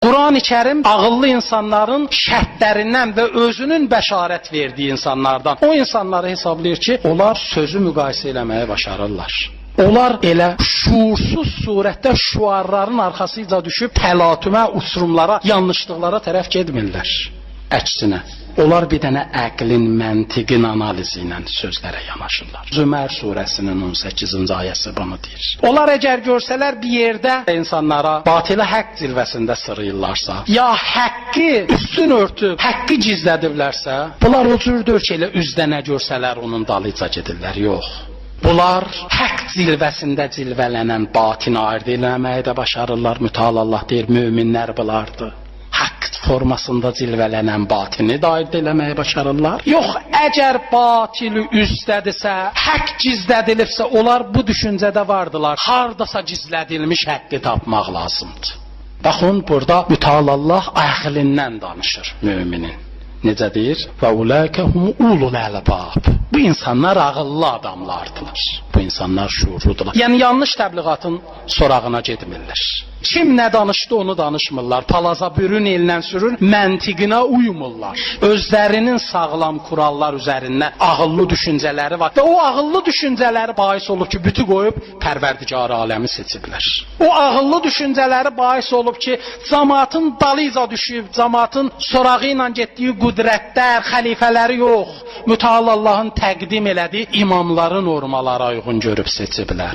Quran-ı Kərim ağıllı insanların şərtlərindən və özünün bəşarət verdiyi insanlardan. O insanları hesablayır ki, onlar sözü müqayisə eləməyi başarırlar. Onlar elə şuursuz surətdə şüarların arxasıca düşüb təlatümə, uçurumlara, yanlışlıqlara tərəf getmirlər. Əksinə, onlar bir dənə əqlin, məntiqin analizi ilə sözlərə yanaşırlar. Zümər surəsinin 18-ci ayəsi bunu deyir. Onlar əgər görsələr bir yerdə insanlara batilə haqq zilvəsində sırıyırlarsa, ya haqqı üstün örtüb, haqqı gizlədirlərsə, bunlar o cürdür ki, elə üzdə nə görsələr onun dalıca gedirlər. Yox. Bunlar haqq zilvəsində cilvələnən batini ayırd eləməyi də başarırlar. Mütəal Allah deyir, möminlər bunlardır. Haqq formasında cilvələnən batini də ayırd eləməyi başarırlar. Yox, əgər batili üzdədirsə, haqq gizlədilibsə, onlar bu düşüncədə vardılar. Hardasa gizlədilmiş haqqı tapmaq lazımdır. Baxın, burada Mütəal Allah əqlindən danışır müminin. Necə deyir? Və uləkəhum ulul əlbab. Bu insanlar ağıllı adamlardılar. Bu insanlar şuurludular. Yəni yanlış təbliğatın sorağına getmirlər. Kim nə danışdı onu danışmırlar. Palaza bürün elinə sürür, məntiqinə uymurlar. Özlərinin sağlam kurallar üzərində ağıllı düşüncələri var. Və o ağıllı düşüncələri bahis olub ki, bütü qoyub Pərverdigar aləmi seçiblər. O ağıllı düşüncələri bahis olub ki, cəmaatın dalıca düşüb, cəmaatın sorağı ilə getdiyi qüdrətlər, xəlifələri yox. Mütəal Allahın təqdim elədiyi imamları normalara uyğun görüb seçiblər.